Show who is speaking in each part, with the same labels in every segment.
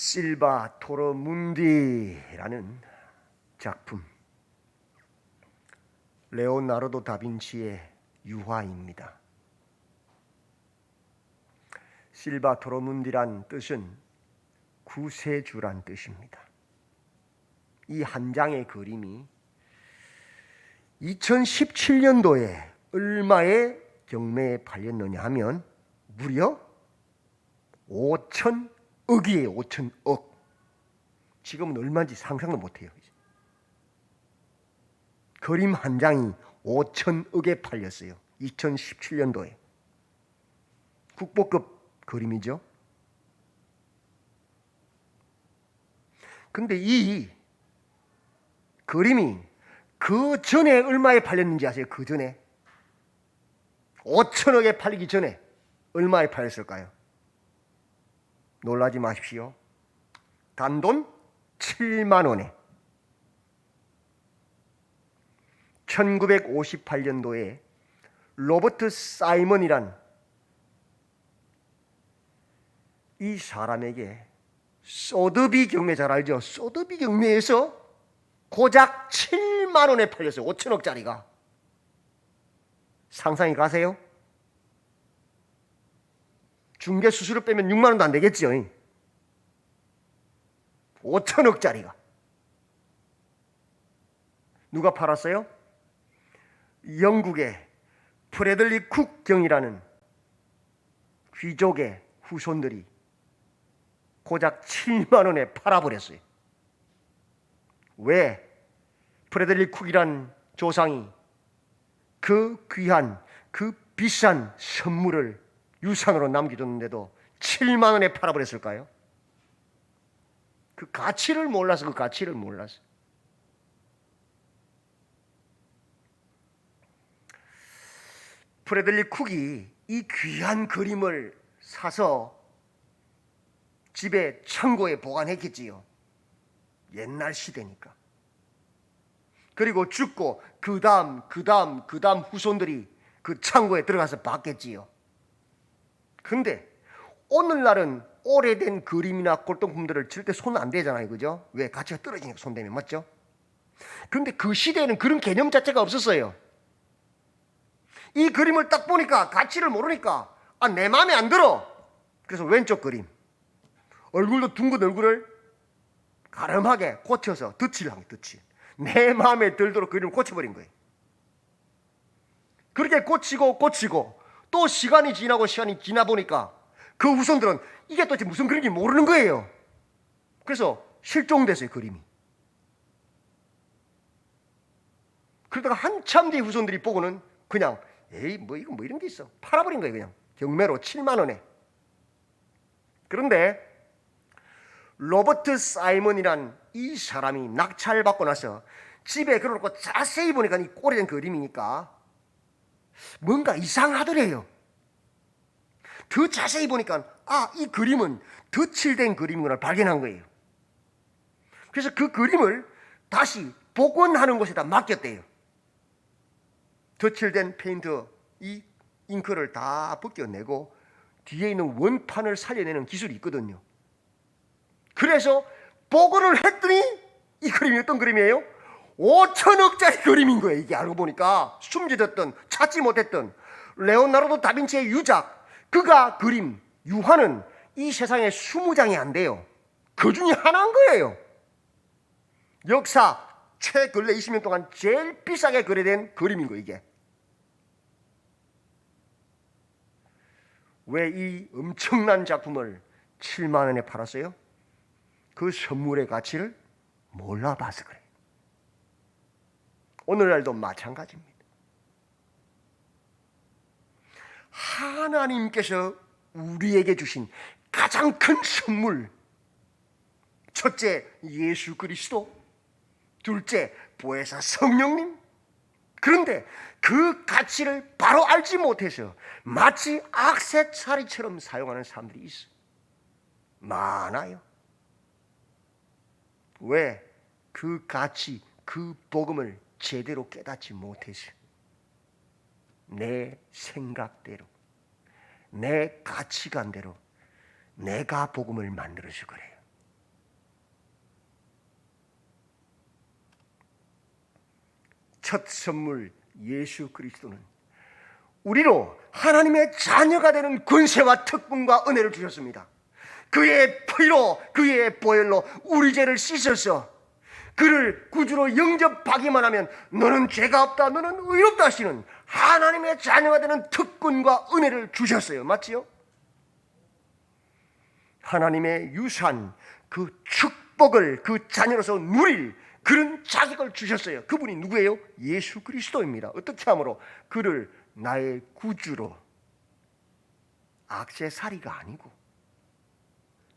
Speaker 1: 실바 토르문디라는 작품, 레오나르도 다빈치의 유화입니다. 실바 토르문디란 뜻은 구세주란 뜻입니다. 이 한 장의 그림이 2017년도에 얼마의 경매에 팔렸느냐 하면 무려 5천억이에요. 5천억. 지금은 얼마인지 상상도 못해요. 그림 한 장이 5천억에 팔렸어요. 2017년도에. 국보급 그림이죠. 근데 이 그림이 그 전에 얼마에 팔렸는지 아세요? 그 전에 5천억에 팔리기 전에 얼마에 팔렸을까요? 놀라지 마십시오. 단돈 7만 원에 1958년도에 로버트 사이먼이란 이 사람에게 소더비 경매, 잘 알죠? 소더비 경매에서 고작 7만 원에 팔렸어요. 5천억짜리가. 상상이 가세요? 중개 수수료 빼면 6만 원도 안 되겠죠. 5천억짜리가. 누가 팔았어요? 영국의 프레들릭 쿡 경이라는 귀족의 후손들이 고작 7만 원에 팔아버렸어요. 왜? 프레들릭 쿡이란 조상이 그 귀한, 그 비싼 선물을 유산으로 남겨줬는데도 7만 원에 팔아버렸을까요? 그 가치를 몰라서, 프레들릭 쿡이 이 귀한 그림을 사서 집에 창고에 보관했겠지요. 옛날 시대니까. 그리고 죽고 그 다음 후손들이 그 창고에 들어가서 봤겠지요. 근데 오늘날은 오래된 그림이나 골동품들을 절대 손 안 대잖아요. 그죠? 왜? 가치가 떨어지니까 손 대면. 맞죠? 근데 그 시대에는 그런 개념 자체가 없었어요. 이 그림을 딱 보니까 가치를 모르니까 내 마음에 안 들어. 그래서 왼쪽 그림, 얼굴도 둥근 얼굴을 가름하게 고쳐서 덧칠을 한 거예요. 덧칠. 내 마음에 들도록 그림을 고쳐버린 거예요. 그렇게 고치고 또 시간이 지나 보니까 그 후손들은 이게 도대체 무슨 그림인지 모르는 거예요. 그래서 실종됐어요, 그림이. 그러다가 한참 뒤에 후손들이 보고는 그냥 에이 뭐 이거 뭐 이런 게 있어, 팔아버린 거예요. 그냥 경매로 7만 원에. 그런데 로버트 사이먼이란 이 사람이 낙찰받고 나서 집에 그려놓고 자세히 보니까 이 오래된 그림이니까 뭔가 이상하더래요. 더 자세히 보니까 이 그림은 덧칠된 그림이구나 발견한 거예요. 그래서 그 그림을 다시 복원하는 곳에다 맡겼대요. 덧칠된 페인트, 이 잉크를 다 벗겨내고 뒤에 있는 원판을 살려내는 기술이 있거든요. 그래서 복원을 했더니 이 그림이 어떤 그림이에요? 5천억짜리 그림인 거예요. 이게 알고 보니까 숨겨졌던, 찾지 못했던 레오나르도 다빈치의 유작, 그가 그림 유화는 이 세상에 20장이 안 돼요. 그 중에 하나인 거예요. 역사 최근래 20년 동안 제일 비싸게 거래된 그림인 거예요. 이게. 왜 이 엄청난 작품을 7만 원에 팔았어요? 그 선물의 가치를 몰라봐서 그래요. 오늘날도 마찬가지입니다. 하나님께서 우리에게 주신 가장 큰 선물, 첫째 예수 그리스도, 둘째 보혜사 성령님. 그런데 그 가치를 바로 알지 못해서 마치 액세서리처럼 사용하는 사람들이 있어요. 많아요. 왜? 그 가치, 그 복음을 제대로 깨닫지 못해서 내 생각대로, 내 가치관대로 내가 복음을 만들어서 그래요. 첫 선물 예수 그리스도는 우리로 하나님의 자녀가 되는 권세와 특권과 은혜를 주셨습니다. 그의 피로, 그의 보혈로 우리 죄를 씻어서 그를 구주로 영접하기만 하면 너는 죄가 없다, 너는 의롭다 하시는 하나님의 자녀가 되는 특권과 은혜를 주셨어요. 맞지요? 하나님의 유산, 그 축복을 그 자녀로서 누릴 그런 자격을 주셨어요. 그분이 누구예요? 예수 그리스도입니다. 어떻게 함으로? 그를 나의 구주로, 액세서리가 아니고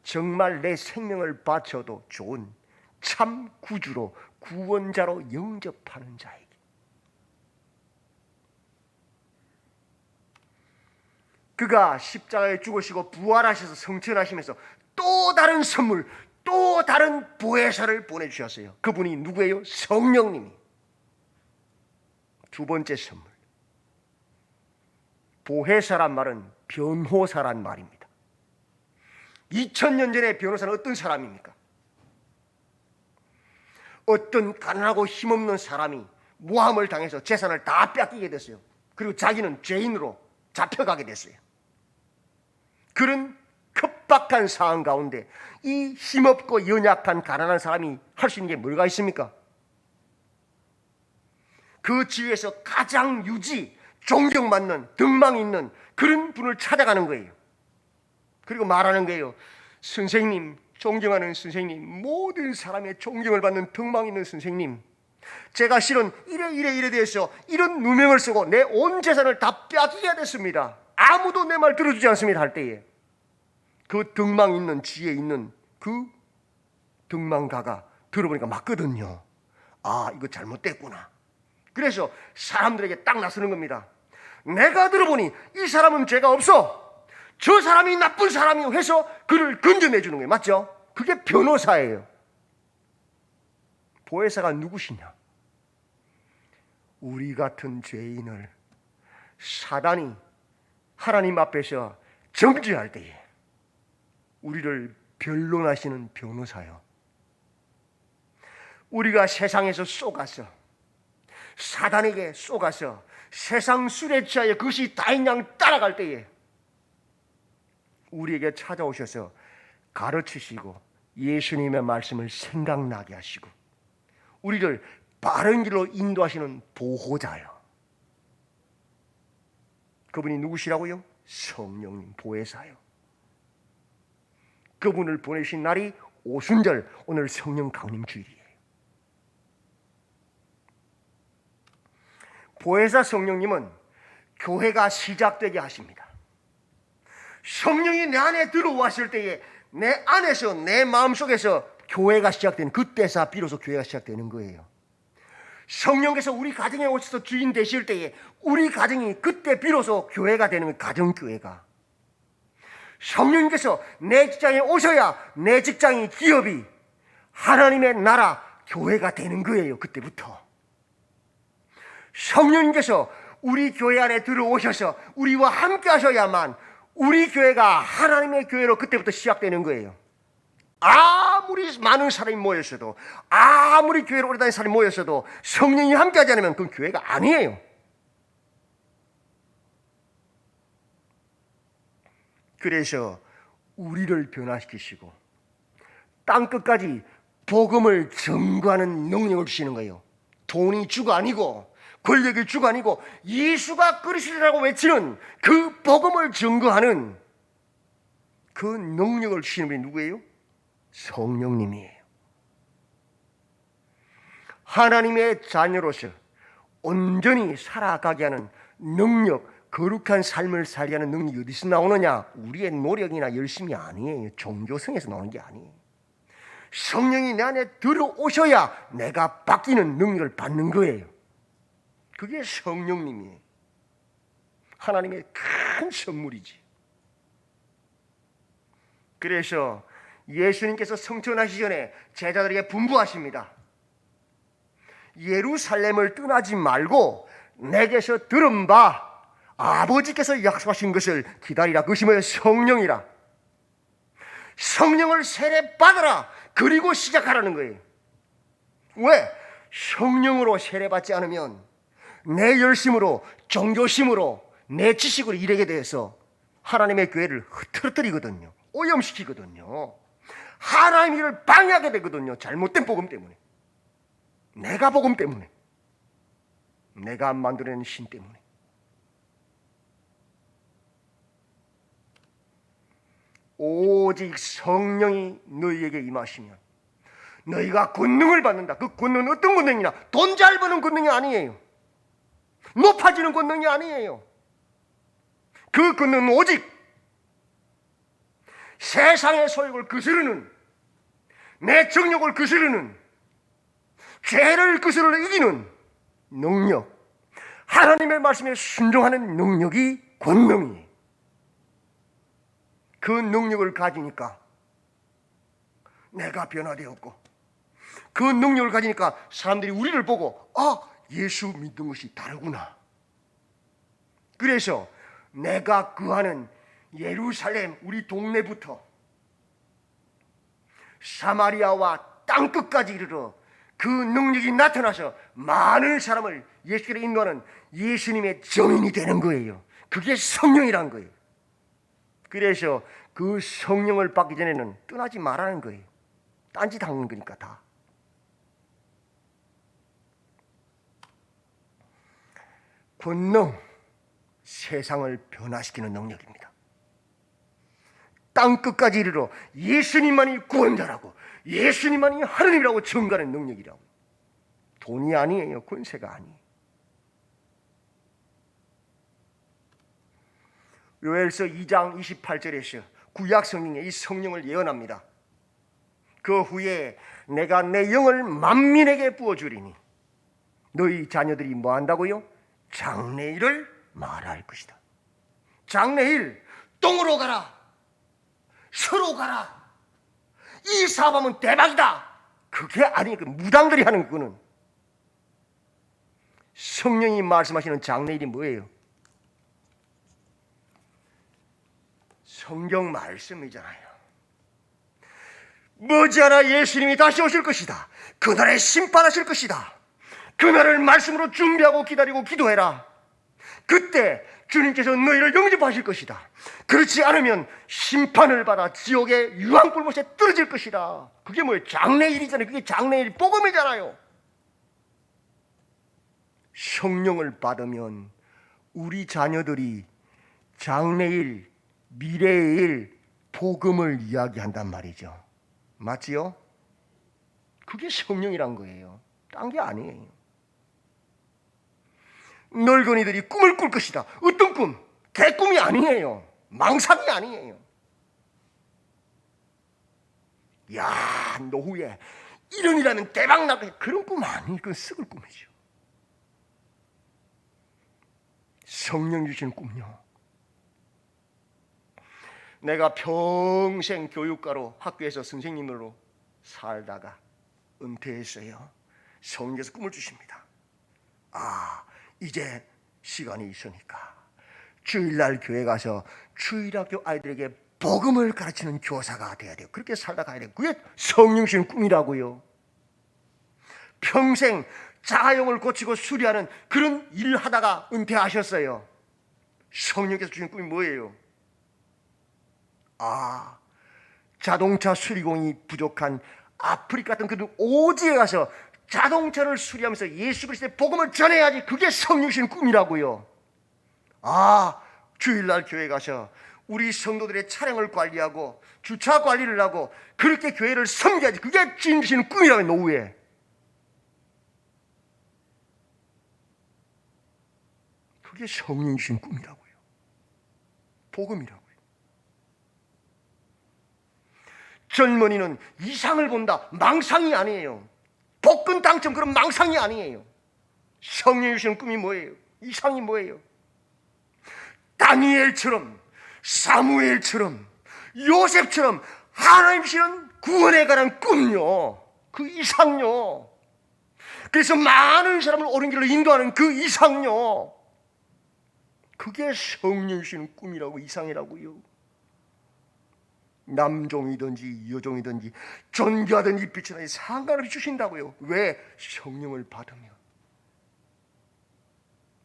Speaker 1: 정말 내 생명을 바쳐도 좋은 참 구주로, 구원자로 영접하는 자에게. 그가 십자가에 죽으시고 부활하셔서 성천하시면서 또 다른 선물, 또 다른 보혜사를 보내주셨어요. 그분이 누구예요? 성령님이. 두 번째 선물. 보혜사란 말은 변호사란 말입니다. 2000년 전에 변호사는 어떤 사람입니까? 어떤 가난하고 힘없는 사람이 모함을 당해서 재산을 다 뺏기게 됐어요. 그리고 자기는 죄인으로 잡혀가게 됐어요. 그런 급박한 상황 가운데 이 힘없고 연약한 가난한 사람이 할 수 있는 게 뭐가 있습니까? 그 지위에서 가장 유지, 존경받는, 등망 있는 그런 분을 찾아가는 거예요. 그리고 말하는 거예요. 선생님, 존경하는 선생님, 모든 사람의 존경을 받는 등망 있는 선생님, 제가 실은 이래 돼서 이런 누명을 쓰고 내 온 재산을 다 빼앗기게 됐습니다. 아무도 내 말 들어주지 않습니다 할 때에 그 등망 있는 지혜 있는 그 등망가가 들어보니까 맞거든요. 아, 이거 잘못됐구나. 그래서 사람들에게 딱 나서는 겁니다. 내가 들어보니 이 사람은 죄가 없어. 저 사람이 나쁜 사람이요 해서 그를 건져내주는 거예요. 맞죠? 그게 변호사예요. 보혜사가 누구시냐? 우리 같은 죄인을 사단이 하나님 앞에서 정죄할 때에 우리를 변론하시는 변호사요. 우리가 세상에서 쏘가서 사단에게 쏘가서 세상 술에 취하여 그것이 다인양 따라갈 때에 우리에게 찾아오셔서 가르치시고 예수님의 말씀을 생각나게 하시고 우리를 바른 길로 인도하시는 보호자요. 그분이 누구시라고요? 성령님, 보혜사요. 그분을 보내신 날이 오순절, 오늘 성령 강림 주일이에요. 보혜사 성령님은 교회가 시작되게 하십니다. 성령이 내 안에 들어왔을 때에 내 안에서, 내 마음속에서 교회가 시작되는, 그때서 비로소 교회가 시작되는 거예요. 성령께서 우리 가정에 오셔서 주인 되실 때에 우리 가정이 그때 비로소 교회가 되는 거예요. 가정교회가. 성령님께서 내 직장에 오셔야 내 직장이, 기업이 하나님의 나라, 교회가 되는 거예요. 그때부터. 성령님께서 우리 교회 안에 들어오셔서 우리와 함께 하셔야만 우리 교회가 하나님의 교회로 그때부터 시작되는 거예요. 아무리 많은 사람이 모였어도, 아무리 교회로 오래 다니는 사람이 모였어도 성령이 함께 하지 않으면 그건 교회가 아니에요. 그래서 우리를 변화시키시고 땅끝까지 복음을 전구하는 능력을 주시는 거예요. 돈이 주가 아니고 권력이 주가 아니고 예수가 그리스도라고 외치는 그 복음을 전거하는 그 능력을 주시는 분이 누구예요? 성령님이에요. 하나님의 자녀로서 온전히 살아가게 하는 능력, 거룩한 삶을 살게 하는 능력이 어디서 나오느냐? 우리의 노력이나 열심이 아니에요. 종교성에서 나오는 게 아니에요. 성령이 내 안에 들어오셔야 내가 바뀌는 능력을 받는 거예요. 그게 성령님이에요. 하나님의 큰 선물이지. 그래서 예수님께서 성천하시기 전에 제자들에게 분부하십니다. 예루살렘을 떠나지 말고 내게서 들은 바 아버지께서 약속하신 것을 기다리라. 그것이 뭐예요? 성령이라. 성령을 세례 받으라. 그리고 시작하라는 거예요. 왜? 성령으로 세례받지 않으면 내 열심으로, 종교심으로, 내 지식으로 일하게 돼서 하나님의 교회를 흐트러뜨리거든요. 오염시키거든요. 하나님의 일을 방해하게 되거든요. 잘못된 복음 때문에, 내가 복음 때문에, 내가 만들어낸 신 때문에. 오직 성령이 너희에게 임하시면 너희가 권능을 받는다. 그 권능은 어떤 권능이냐? 돈 잘 버는 권능이 아니에요. 높아지는 권능이 아니에요. 그 권능은 오직 세상의 소욕을 거스르는, 내 정욕을 거스르는, 죄를 거스르 이기는 능력, 하나님의 말씀에 순종하는 능력이 권능이에요. 그 능력을 가지니까 내가 변화되었고, 그 능력을 가지니까 사람들이 우리를 보고 예수 믿는 것이 다르구나. 그래서 내가 거하는 예루살렘, 우리 동네부터 사마리아와 땅끝까지 이르러 그 능력이 나타나서 많은 사람을 예수께로 인도하는 예수님의 증인이 되는 거예요. 그게 성령이란 거예요. 그래서 그 성령을 받기 전에는 떠나지 말라는 거예요. 딴짓 하는 거니까 다. 권능, 세상을 변화시키는 능력입니다. 땅끝까지 이르러 예수님만이 구원자라고, 예수님만이 하느님이라고 증거하는 능력이라고. 돈이 아니에요. 권세가 아니에요. 요엘서 2장 28절에서 구약 성경에 이 성령을 예언합니다. 그 후에 내가 내 영을 만민에게 부어주리니 너희 자녀들이 뭐 한다고요? 장래일을 말할 것이다. 장래일, 똥으로 가라, 서로 가라, 이 사업하면 대박이다. 그게 아니고 무당들이 하는 그거는. 성령이 말씀하시는 장래일이 뭐예요? 성경 말씀이잖아요. 머지않아 예수님이 다시 오실 것이다. 그날에 심판하실 것이다. 그날을 말씀으로 준비하고 기다리고 기도해라. 그때 주님께서 너희를 영접하실 것이다. 그렇지 않으면 심판을 받아 지옥의 유황불못에 떨어질 것이다. 그게 뭐예요? 장래일이잖아요. 그게 장래일 복음이잖아요. 성령을 받으면 우리 자녀들이 장래일, 미래의 일, 복음을 이야기한단 말이죠. 맞지요? 그게 성령이란 거예요. 딴 게 아니에요. 늙은이들이 꿈을 꿀 것이다. 어떤 꿈? 개꿈이 아니에요. 망상이 아니에요. 야, 노후에 이런 일하면 대박 나겠다. 그런 꿈 아니에요. 그건 썩을 꿈이죠. 성령 주시는 꿈요. 내가 평생 교육가로 학교에서 선생님으로 살다가 은퇴했어요. 성령께서 꿈을 주십니다. 이제 시간이 있으니까 주일날 교회 가서 주일학교 아이들에게 복음을 가르치는 교사가 돼야 돼요. 그렇게 살다 가야 돼요. 그게 성령 주시는 꿈이라고요. 평생 자가용을 고치고 수리하는 그런 일을 하다가 은퇴하셨어요. 성령께서 주신 꿈이 뭐예요? 자동차 수리공이 부족한 아프리카 같은 그런 오지에 가서 자동차를 수리하면서 예수 그리스도의 복음을 전해야지. 그게 성령 주신 꿈이라고요. 주일날 교회 가서 우리 성도들의 차량을 관리하고 주차 관리를 하고 그렇게 교회를 섬겨야지. 그게 주님 주시는 꿈이라고요. 노후에. 그게 성령 주신 꿈이라고요. 복음이라고요. 젊은이는 이상을 본다. 망상이 아니에요. 복권 당첨 그런 망상이 아니에요. 성령이 주시는 꿈이 뭐예요? 이상이 뭐예요? 다니엘처럼, 사무엘처럼, 요셉처럼 하나님 주시는 구원에 관한 꿈요. 그 이상요. 그래서 많은 사람을 옳은 길로 인도하는 그 이상요. 그게 성령 주시는 꿈이라고, 이상이라고요. 남종이든지 여종이든지 존귀하든지 빛이든지 상관없이 주신다고요. 왜? 성령을 받으면.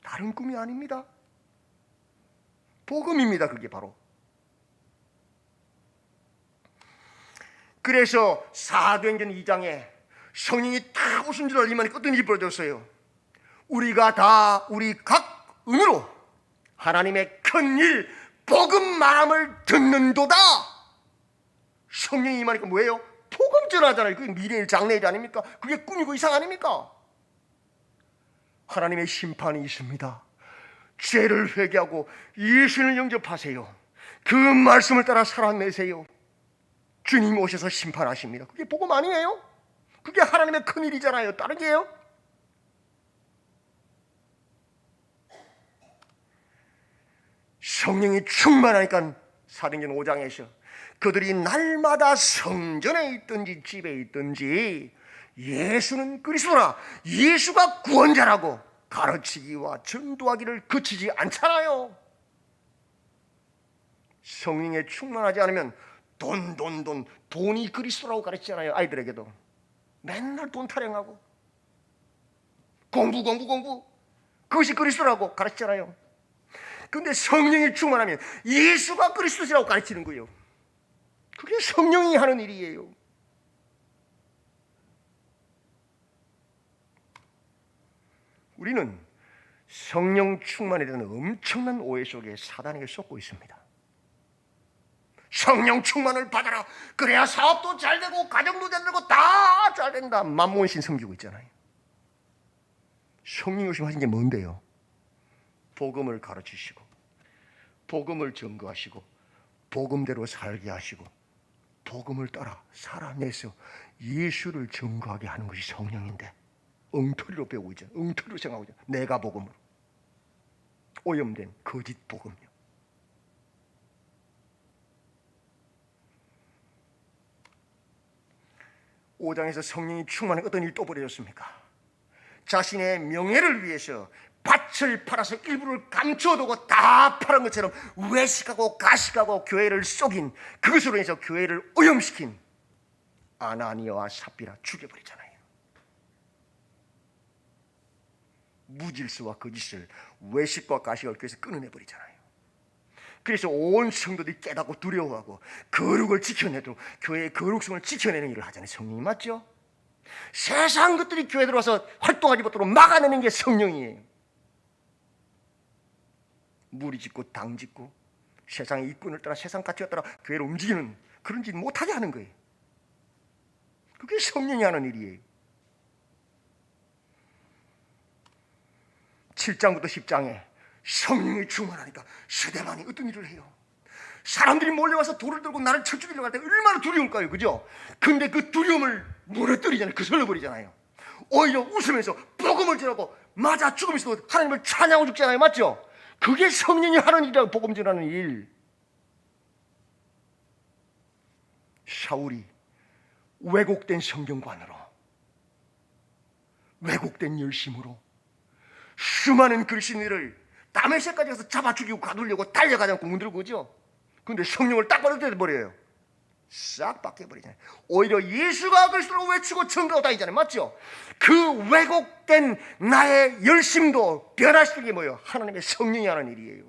Speaker 1: 다른 꿈이 아닙니다. 복음입니다. 그게 바로. 그래서 사도행전 2장에 성령이 딱 오신 줄 알기만 어떤 일이 벌어졌어요. 우리가 다 우리 각 은으로 하나님의 큰 일 복음 말함을 듣는도다. 성령이 임하니까 뭐예요? 복음 전하잖아요. 그게 미래일 장래일 아닙니까? 그게 꿈이고 이상 아닙니까? 하나님의 심판이 있습니다. 죄를 회개하고 예수를 영접하세요. 그 말씀을 따라 살아내세요. 주님이 오셔서 심판하십니다. 그게 복음 아니에요? 그게 하나님의 큰일이잖아요. 다른 게요? 성령이 충만하니까 사도행전 5장에서 그들이 날마다 성전에 있든지 집에 있든지 예수는 그리스도라, 예수가 구원자라고 가르치기와 전도하기를 그치지 않잖아요. 성령에 충만하지 않으면 돈이 그리스도라고 가르치잖아요. 아이들에게도 맨날 돈 타령하고 공부 그것이 그리스도라고 가르치잖아요. 그런데 성령이 충만하면 예수가 그리스도라고 가르치는 거예요. 그게 성령이 하는 일이에요. 우리는 성령 충만에 대한 엄청난 오해 속에 사단에게 쏟고 있습니다. 성령 충만을 받아라. 그래야 사업도 잘 되고 가정도 잘 되고 다 잘 된다. 만몬신 섬기고 있잖아요. 성령이 오시면 하신 게 뭔데요? 복음을 가르치시고 복음을 증거하시고 복음대로 살게 하시고 복음을 따라 살아내서 예수를 증거하게 하는 것이 성령인데 엉터리로 배우고 있잖아요. 엉터리로 생각하고 있잖아요. 내가 복음으로. 오염된 거짓 복음요. 오장에서 성령이 충만한 어떤 일이 또 벌어졌습니까? 자신의 명예를 위해서 밭을 팔아서 일부를 감춰두고 다 팔은 것처럼 외식하고 가식하고 교회를 속인, 그것으로 해서 교회를 오염시킨 아나니아와 삽비라 죽여버리잖아요. 무질서와 거짓을, 외식과 가식을 교회에서 끊어내버리잖아요. 그래서 온 성도들이 깨닫고 두려워하고 거룩을 지켜내도록 교회의 거룩성을 지켜내는 일을 하잖아요. 성령이 맞죠? 세상 것들이 교회에 들어와서 활동하지 못하도록 막아내는 게 성령이에요. 무리 짓고 당 짓고 세상의 이권을 따라 세상 가치에 따라 교회를 움직이는 그런 짓 못하게 하는 거예요. 그게 성령이 하는 일이에요. 7장부터 10장에 성령이 충만하니까 스데반이 어떤 일을 해요? 사람들이 몰려와서 돌을 들고 나를 쳐 죽이려고 할 때 얼마나 두려울까요? 그죠? 근데 그 두려움을 무너뜨리잖아요. 거슬러버리잖아요. 오히려 웃으면서 복음을 전하고 맞아 죽으면서도 하나님을 찬양하고 죽잖아요. 맞죠? 그게 성령이 하는 일이라고. 복음 전하는 일. 사울이 왜곡된 성경관으로, 왜곡된 열심으로 수많은 그리스도인들을 다메섹까지 가서 잡아 죽이고 가두려고 달려가자고 공들고 그죠? 그런데 성령을 딱 받아들여버려요. 싹 바뀌어버리잖아요. 오히려 예수가 그리스도라고 외치고 증거하고 다니잖아요. 맞죠? 그 왜곡된 나의 열심도 변화시키는 게 뭐예요? 하나님의 성령이 하는 일이에요.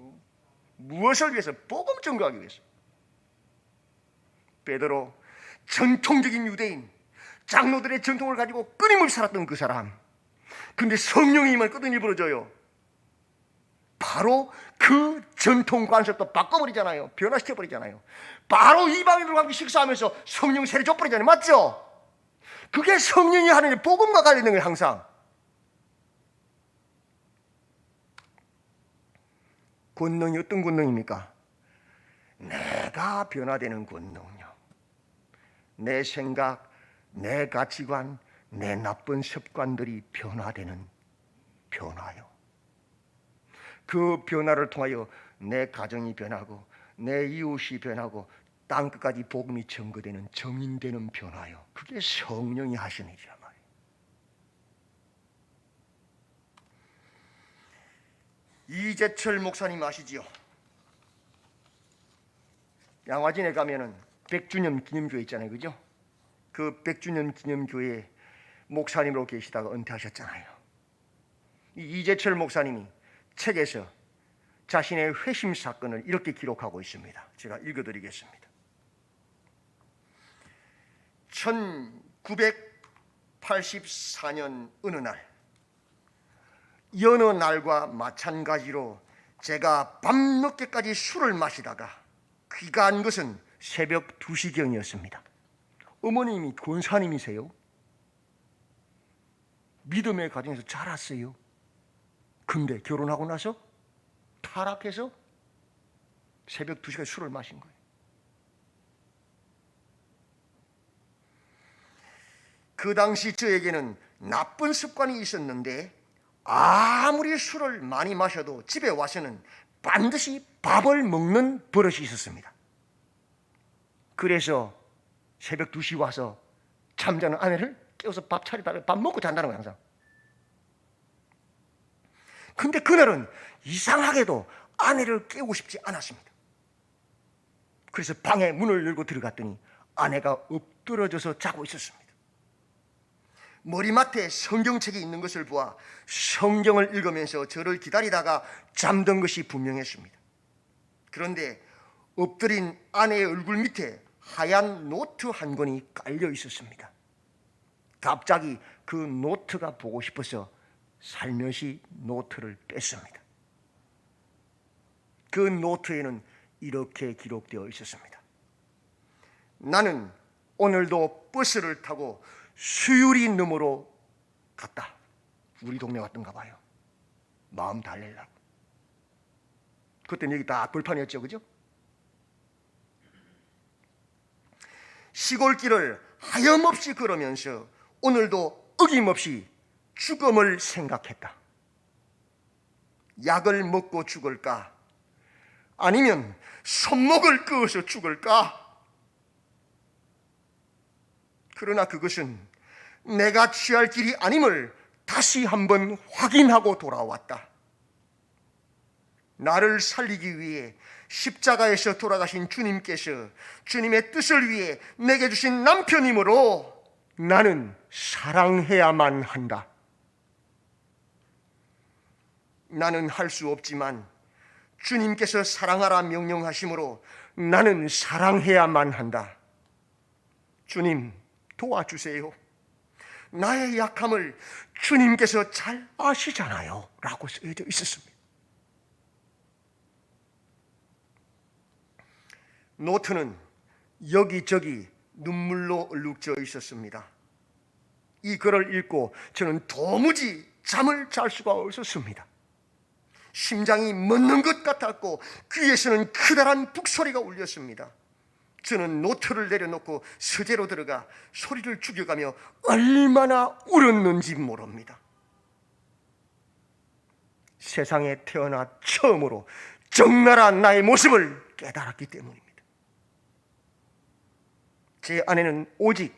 Speaker 1: 무엇을 위해서? 복음 증거하기 위해서. 베드로, 전통적인 유대인, 장로들의 전통을 가지고 끊임없이 살았던 그 사람. 근데 성령이 임하면 어떤 일이 벌어져요? 바로 그 전통 관습도 바꿔버리잖아요. 변화시켜버리잖아요. 바로 이방인들과 함께 식사하면서 성령 세례 줘버리잖아요. 맞죠? 그게 성령이 하는 일, 복음과 관련된 거예요. 항상. 권능이 어떤 권능입니까? 내가 변화되는 권능요. 내 생각, 내 가치관, 내 나쁜 습관들이 변화되는 변화요. 그 변화를 통하여 내 가정이 변하고 내 이웃이 변하고 땅끝까지 복음이 증거되는 정인되는 변화요. 그게 성령이 하시는 일이란 말이에요. 이재철 목사님 아시지요? 양화진에 가면은 100주년 기념교회 있잖아요, 그죠? 그 100주년 기념교회 목사님으로 계시다가 은퇴하셨잖아요. 이재철 목사님이 책에서 자신의 회심 사건을 이렇게 기록하고 있습니다. 제가 읽어드리겠습니다. 1984년 어느 날, 여느 날과 마찬가지로 제가 밤늦게까지 술을 마시다가 귀가한 것은 새벽 2시경이었습니다. 어머님이 권사님이세요. 믿음의 가정에서 자랐어요. 근데 결혼하고 나서 타락해서 새벽 2시까지 술을 마신 거예요. 그 당시 저에게는 나쁜 습관이 있었는데 아무리 술을 많이 마셔도 집에 와서는 반드시 밥을 먹는 버릇이 있었습니다. 그래서 새벽 2시 와서 잠자는 아내를 깨워서 밥 차리다가 밥 먹고 잔다는 거예요, 항상. 근데 그날은 이상하게도 아내를 깨우고 싶지 않았습니다. 그래서 방에 문을 열고 들어갔더니 아내가 엎드러져서 자고 있었습니다. 머리맡에 성경책이 있는 것을 보아 성경을 읽으면서 저를 기다리다가 잠든 것이 분명했습니다. 그런데 엎드린 아내의 얼굴 밑에 하얀 노트 한 권이 깔려 있었습니다. 갑자기 그 노트가 보고 싶어서 살며시 노트를 뺐습니다. 그 노트에는 이렇게 기록되어 있었습니다. 나는 오늘도 버스를 타고 수유리 너머로 갔다. 우리 동네 왔던가 봐요. 마음 달래려고. 그때는 여기 다 벌판이었죠, 그죠? 시골길을 하염없이 걸으면서 오늘도 어김없이 죽음을 생각했다. 약을 먹고 죽을까? 아니면 손목을 그어서 죽을까? 그러나 그것은 내가 취할 길이 아님을 다시 한번 확인하고 돌아왔다. 나를 살리기 위해 십자가에서 돌아가신 주님께서 주님의 뜻을 위해 내게 주신 남편이므로 나는 사랑해야만 한다. 나는 할 수 없지만 주님께서 사랑하라 명령하심으로 나는 사랑해야만 한다. 주님, 도와주세요. 나의 약함을 주님께서 잘 아시잖아요 라고 쓰여져 있었습니다. 노트는 여기저기 눈물로 얼룩져 있었습니다. 이 글을 읽고 저는 도무지 잠을 잘 수가 없었습니다. 심장이 멎는 것 같았고 귀에서는 커다란 북소리가 울렸습니다. 저는 노트를 내려놓고 서재로 들어가 소리를 죽여가며 얼마나 울었는지 모릅니다. 세상에 태어나 처음으로 적나라한 나의 모습을 깨달았기 때문입니다. 제 아내는 오직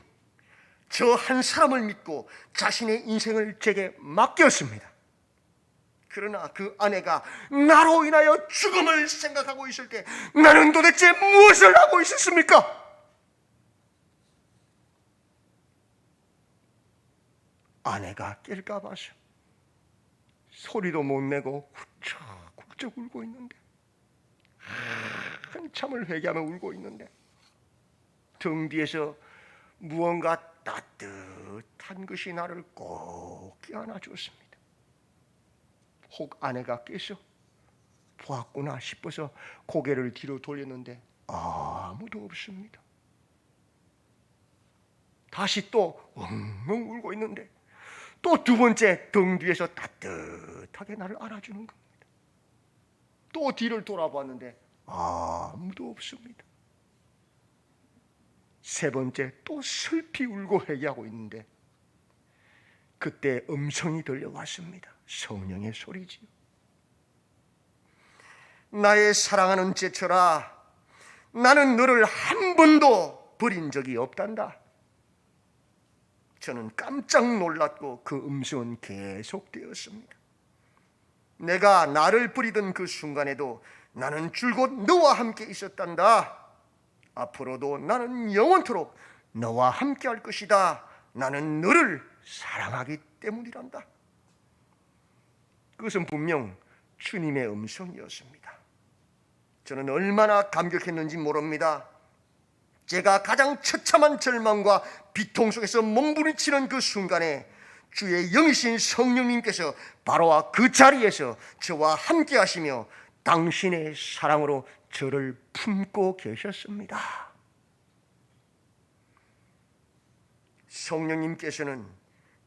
Speaker 1: 저 한 사람을 믿고 자신의 인생을 제게 맡겼습니다. 그러나 그 아내가 나로 인하여 죽음을 생각하고 있을 때 나는 도대체 무엇을 하고 있었습니까? 아내가 깰까 봐서 소리도 못 내고 훌쩍훌쩍 울고 있는데, 한참을 회개하며 울고 있는데 등 뒤에서 무언가 따뜻한 것이 나를 꼭 껴안아 주었습니다. 혹 아내가 깨서 보았구나 싶어서 고개를 뒤로 돌렸는데 아무도 없습니다. 다시 또 엉엉 울고 있는데 또 두 번째 등 뒤에서 따뜻하게 나를 안아주는 겁니다. 또 뒤를 돌아봤는데 아무도 없습니다. 세 번째 또 슬피 울고 회개하고 있는데 그때 음성이 들려왔습니다. 성령의 소리지요. 나의 사랑하는 제철아, 나는 너를 한 번도 버린 적이 없단다. 저는 깜짝 놀랐고 그 음성은 계속되었습니다. 내가 나를 버리던 그 순간에도 나는 줄곧 너와 함께 있었단다. 앞으로도 나는 영원토록 너와 함께할 것이다. 나는 너를 사랑하기 때문이란다. 그것은 분명 주님의 음성이었습니다. 저는 얼마나 감격했는지 모릅니다. 제가 가장 처참한 절망과 비통 속에서 몸부림치는 그 순간에 주의 영이신 성령님께서 바로 그 자리에서 저와 함께 하시며 당신의 사랑으로 저를 품고 계셨습니다. 성령님께서는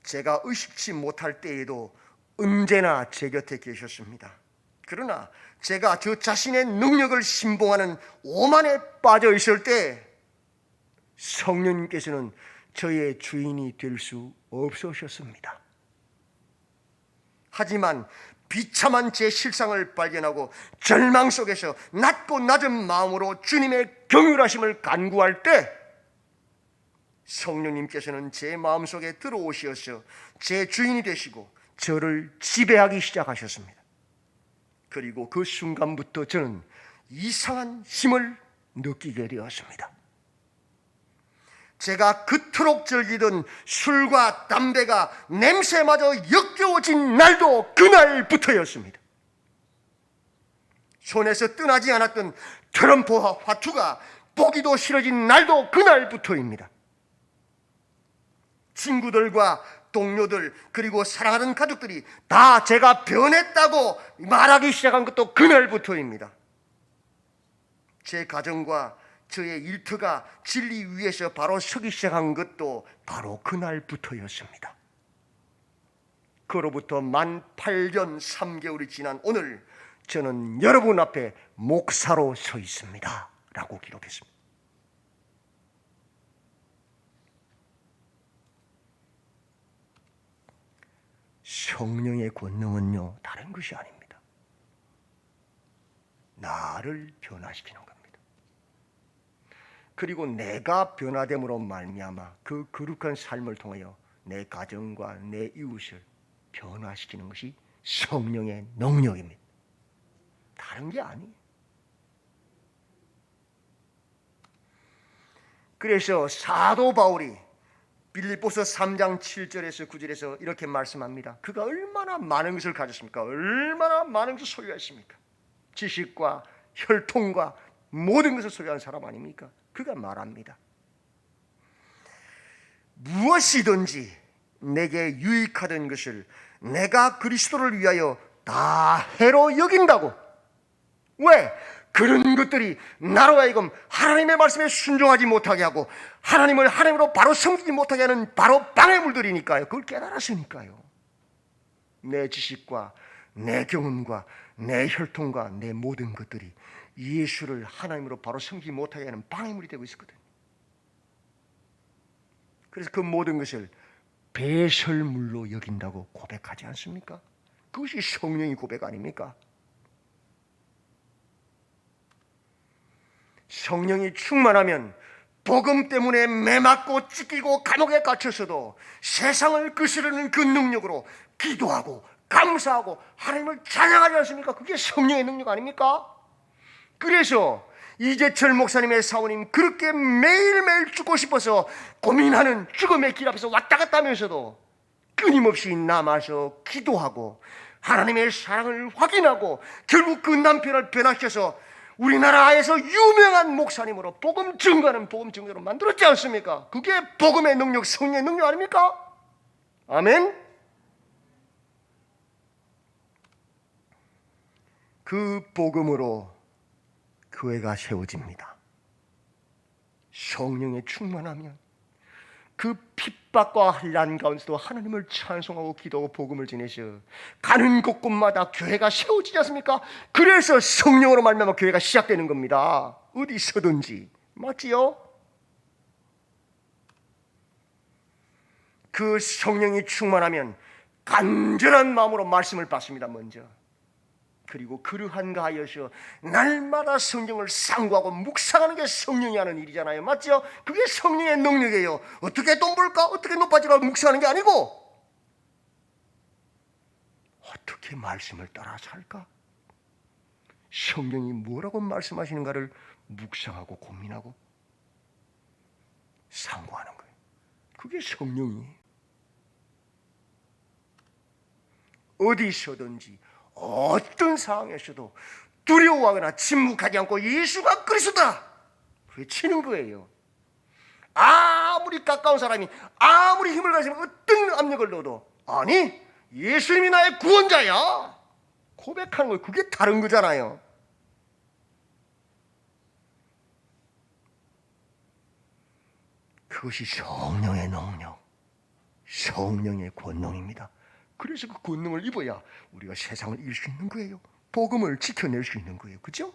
Speaker 1: 제가 의식치 못할 때에도 언제나 제 곁에 계셨습니다. 그러나 제가 저 자신의 능력을 신봉하는 오만에 빠져 있을 때 성령님께서는 저의 주인이 될 수 없으셨습니다. 하지만 비참한 제 실상을 발견하고 절망 속에서 낮고 낮은 마음으로 주님의 긍휼하심을 간구할 때 성령님께서는 제 마음속에 들어오셔서 제 주인이 되시고 저를 지배하기 시작하셨습니다. 그리고 그 순간부터 저는 이상한 힘을 느끼게 되었습니다. 제가 그토록 즐기던 술과 담배가 냄새마저 역겨워진 날도 그날부터였습니다. 손에서 떠나지 않았던 트럼프와 화투가 보기도 싫어진 날도 그날부터입니다. 친구들과 동료들 그리고 사랑하는 가족들이 다 제가 변했다고 말하기 시작한 것도 그날부터입니다. 제 가정과 저의 일터가 진리 위에서 바로 서기 시작한 것도 바로 그날부터였습니다. 그로부터 만 8년 3개월이 지난 오늘 저는 여러분 앞에 목사로 서 있습니다 라고 기록했습니다. 성령의 권능은요 다른 것이 아닙니다. 나를 변화시키는 겁니다. 그리고 내가 변화됨으로 말미암아 그 거룩한 삶을 통하여 내 가정과 내 이웃을 변화시키는 것이 성령의 능력입니다. 다른 게 아니에요. 그래서 사도 바울이 빌립보서 3장 7절에서 9절에서 이렇게 말씀합니다. 그가 얼마나 많은 것을 가졌습니까? 얼마나 많은 것을 소유했습니까? 지식과 혈통과 모든 것을 소유한 사람 아닙니까? 그가 말합니다. 무엇이든지 내게 유익하던 것을 내가 그리스도를 위하여 다 해로 여긴다고. 왜? 그런 것들이 나로 하여금 하나님의 말씀에 순종하지 못하게 하고 하나님을 하나님으로 바로 섬기지 못하게 하는 바로 방해물들이니까요. 그걸 깨달았으니까요. 내 지식과 내 경험과 내 혈통과 내 모든 것들이 예수를 하나님으로 바로 섬기지 못하게 하는 방해물이 되고 있었거든요. 그래서 그 모든 것을 배설물로 여긴다고 고백하지 않습니까? 그것이 성령의 고백 아닙니까? 성령이 충만하면 복음 때문에 매맞고 찢기고 감옥에 갇혔어도 세상을 거스르는 그 능력으로 기도하고 감사하고 하나님을 찬양하지 않습니까? 그게 성령의 능력 아닙니까? 그래서 이재철 목사님의 사모님 그렇게 매일매일 죽고 싶어서 고민하는 죽음의 길 앞에서 왔다 갔다 하면서도 끊임없이 남아서 기도하고 하나님의 사랑을 확인하고 결국 그 남편을 변화시켜서 우리나라에서 유명한 목사님으로 복음 증거하는 복음 증거로 만들었지 않습니까? 그게 복음의 능력, 성령의 능력 아닙니까? 아멘. 그 복음으로 교회가 세워집니다. 성령에 충만하면 그 핍박과 환난 가운데도 하나님을 찬송하고 기도하고 복음을 전해서 가는 곳곳마다 교회가 세워지지 않습니까? 그래서 성령으로 말미암아 교회가 시작되는 겁니다. 어디서든지. 맞지요? 그 성령이 충만하면 간절한 마음으로 말씀을 받습니다. 먼저. 그리고 그러한가 하여서 날마다 성경을 상고하고 묵상하는 게 성령이 하는 일이잖아요. 맞죠? 그게 성령의 능력이에요. 어떻게 돈 벌까? 어떻게 높아지라고 묵상하는 게 아니고 어떻게 말씀을 따라 살까? 성경이 뭐라고 말씀하시는가를 묵상하고 고민하고 그게 성령이에요. 어디서든지 어떤 상황에서도 두려워하거나 침묵하지 않고 예수가 그리스도다 외치는 거예요. 아무리 가까운 사람이 아무리 힘을 가지면 어떤 압력을 넣어도 아니 예수님이 나의 구원자야 고백하는 거예요. 그게 다른 거잖아요. 그것이 성령의 능력, 성령의 권능입니다. 그래서 그 권능을 입어야 우리가 세상을 이길 수 있는 거예요. 복음을 지켜낼 수 있는 거예요. 그렇죠?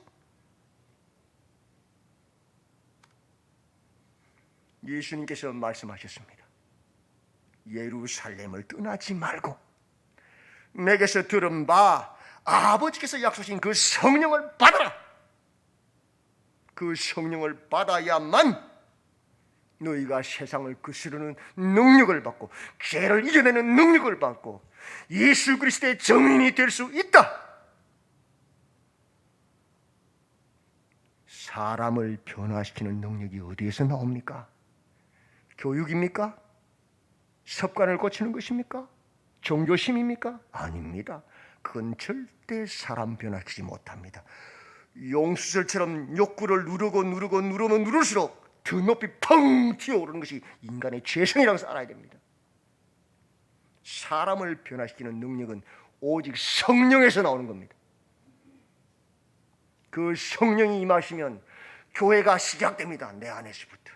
Speaker 1: 예수님께서 말씀하셨습니다. 예루살렘을 떠나지 말고 내게서 들은 바 아버지께서 약속하신 그 성령을 받아라. 그 성령을 받아야만 너희가 세상을 거스르는 능력을 받고 죄를 이겨내는 능력을 받고 예수 그리스도의 증인이 될 수 있다. 사람을 변화시키는 능력이 어디에서 나옵니까? 교육입니까? 습관을 고치는 것입니까? 종교심입니까? 아닙니다. 그건 절대 사람 변화시키지 못합니다. 용수철처럼 욕구를 누르면 누를수록 더 높이 펑 튀어오르는 것이 인간의 죄성이라고 해서 알아야 됩니다. 사람을 변화시키는 능력은 오직 성령에서 나오는 겁니다. 그 성령이 임하시면 교회가 시작됩니다. 내 안에서부터.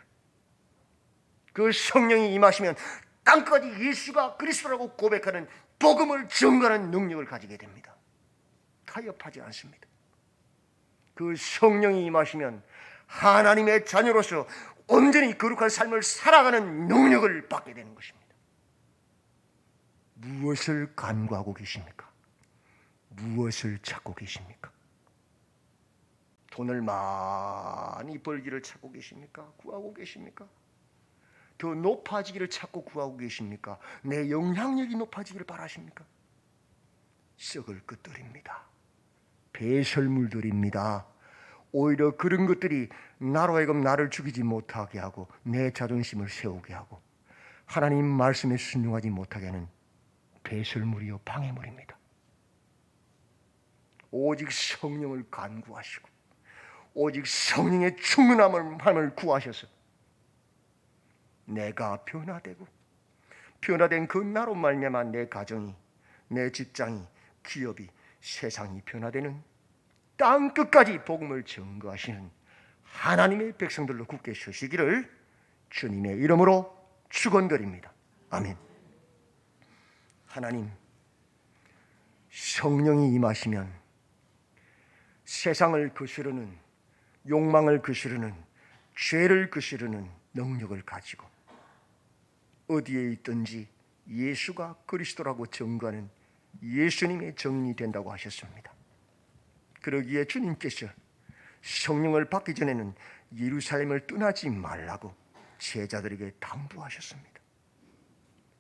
Speaker 1: 그 성령이 임하시면 땅까지 예수가 그리스도라고 고백하는 복음을 증거하는 능력을 가지게 됩니다. 타협하지 않습니다. 그 성령이 임하시면 하나님의 자녀로서 온전히 거룩한 삶을 살아가는 능력을 받게 되는 것입니다. 무엇을 간구하고 계십니까? 무엇을 찾고 계십니까? 돈을 많이 벌기를 찾고 계십니까? 구하고 계십니까? 더 높아지기를 찾고 구하고 계십니까? 내 영향력이 높아지기를 바라십니까? 썩을 것들입니다. 배설물들입니다. 오히려 그런 것들이 나로 하여금 나를 죽이지 못하게 하고 내 자존심을 세우게 하고 하나님 말씀에 순종하지 못하게 하는 배설물이요 방해물입니다. 오직 성령을 간구하시고 오직 성령의 충만함을 구하셔서 내가 변화되고 변화된 그 나로 말미암아 내 가정이 내 직장이 기업이 세상이 변화되는 땅 끝까지 복음을 증거하시는 하나님의 백성들로 굳게 서시기를 주님의 이름으로 축원드립니다. 아멘. 하나님, 성령이 임하시면 세상을 거스르는 욕망을 거스르는 죄를 거스르는 능력을 가지고 어디에 있든지 예수가 그리스도라고 증거하는 예수님의 증인이 된다고 하셨습니다. 그러기에 주님께서 성령을 받기 전에는 예루살렘을 떠나지 말라고 제자들에게 당부하셨습니다.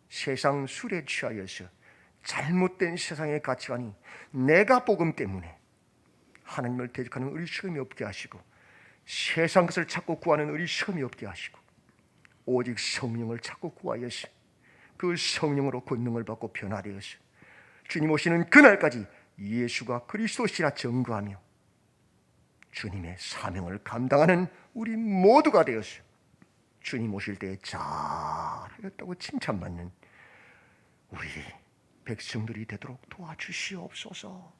Speaker 1: 세상 술에 취하여서 잘못된 세상의 가치관이 내가 복음 때문에 하나님을 대적하는 어리석음이 없게 하시고 세상 것을 찾고 구하는 어리석음이 없게 하시고 오직 성령을 찾고 구하여서 그 성령으로 권능을 받고 변화되어서 주님 오시는 그날까지 예수가 그리스도시라 증거하며 주님의 사명을 감당하는 우리 모두가 되어서 주님 오실 때에 잘하였다고 칭찬받는 우리 백성들이 되도록 도와주시옵소서.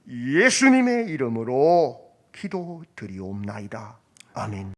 Speaker 1: 예수님의 이름으로 기도드리옵나이다. 아멘.